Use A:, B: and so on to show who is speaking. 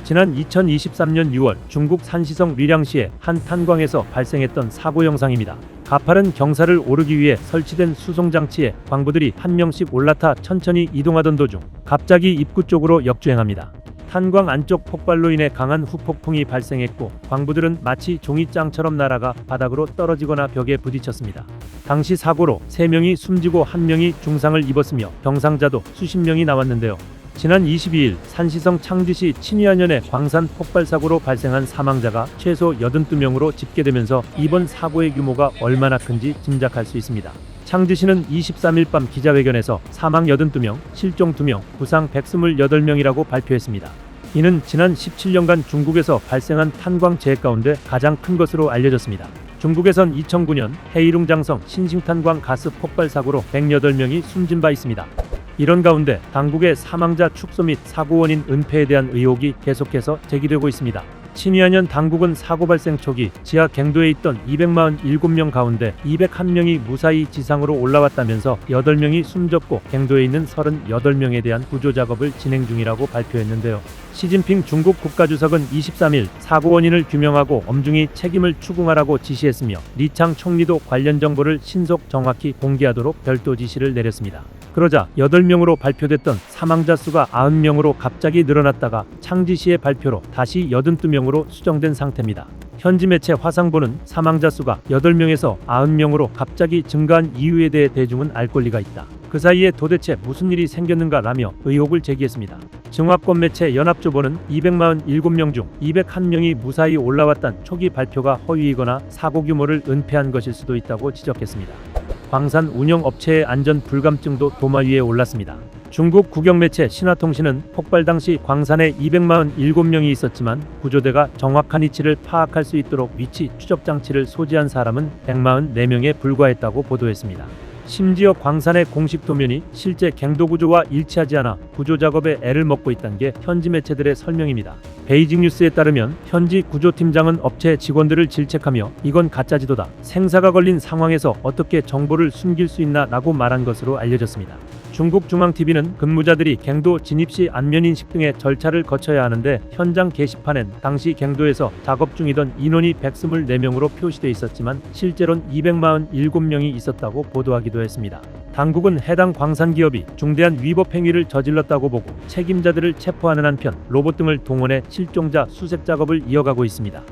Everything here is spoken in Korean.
A: 지난 2023년 6월 중국 산시성 리량시의 한 탄광에서 발생했던 사고 영상입니다. 가파른 경사를 오르기 위해 설치된 수송장치에 광부들이 한 명씩 올라타 천천히 이동하던 도중 갑자기 입구 쪽으로 역주행합니다. 탄광 안쪽 폭발로 인해 강한 후폭풍이 발생했고 광부들은 마치 종이장처럼 날아가 바닥으로 떨어지거나 벽에 부딪혔습니다. 당시 사고로 3명이 숨지고 1명이 중상을 입었으며 경상자도 수십 명이 나왔는데요. 지난 22일 산시성 창지시 친위안현의 광산 폭발 사고로 발생한 사망자가 최소 82명으로 집계되면서 이번 사고의 규모가 얼마나 큰지 짐작할 수 있습니다. 창지시는 23일 밤 기자회견에서 사망 82명, 실종 2명, 부상 128명이라고 발표했습니다. 이는 지난 17년간 중국에서 발생한 탄광 재해 가운데 가장 큰 것으로 알려졌습니다. 중국에선 2009년 헤이룽장성 신싱탄광 가스 폭발 사고로 108명이 숨진 바 있습니다. 이런 가운데 당국의 사망자 축소 및 사고 원인 은폐에 대한 의혹이 계속해서 제기되고 있습니다. 친위안현 당국은 사고 발생 초기 지하 갱도에 있던 247명 가운데 201명이 무사히 지상으로 올라왔다면서 8명이 숨졌고 갱도에 있는 38명에 대한 구조 작업을 진행 중이라고 발표했는데요. 시진핑 중국 국가주석은 23일 사고 원인을 규명하고 엄중히 책임을 추궁하라고 지시했으며 리창 총리도 관련 정보를 신속 정확히 공개하도록 별도 지시를 내렸습니다. 그러자 8명으로 발표됐던 사망자 수가 90명으로 갑자기 늘어났다가 창지시의 발표로 다시 82명으로 수정된 상태입니다. 현지 매체 화상보는 사망자 수가 8명에서 90명으로 갑자기 증가한 이유에 대해 대중은 알 권리가 있다. 그 사이에 도대체 무슨 일이 생겼는가 라며 의혹을 제기했습니다. 증화권 매체 연합조보는 247명 중 201명이 무사히 올라왔단 초기 발표가 허위이거나 사고 규모를 은폐한 것일 수도 있다고 지적했습니다. 광산 운영 업체의 안전 불감증도 도마 위에 올랐습니다. 중국 국영매체 신화통신은 폭발 당시 광산에 247명이 있었지만 구조대가 정확한 위치를 파악할 수 있도록 위치 추적 장치를 소지한 사람은 144명에 불과했다고 보도했습니다. 심지어 광산의 공식 도면이 실제 갱도 구조와 일치하지 않아 구조 작업에 애를 먹고 있다는 게 현지 매체들의 설명입니다. 베이징 뉴스에 따르면 현지 구조팀장은 업체 직원들을 질책하며 이건 가짜지도다. 생사가 걸린 상황에서 어떻게 정보를 숨길 수 있나 라고 말한 것으로 알려졌습니다. 중국 중앙TV는 근무자들이 갱도 진입 시 안면 인식 등의 절차를 거쳐야 하는데 현장 게시판엔 당시 갱도에서 작업 중이던 인원이 124명으로 표시돼 있었지만 실제로는 247명이 있었다고 보도하기도 했습니다. 당국은 해당 광산기업이 중대한 위법 행위를 저질렀다고 보고 책임자들을 체포하는 한편 로봇 등을 동원해 실종자 수색 작업을 이어가고 있습니다.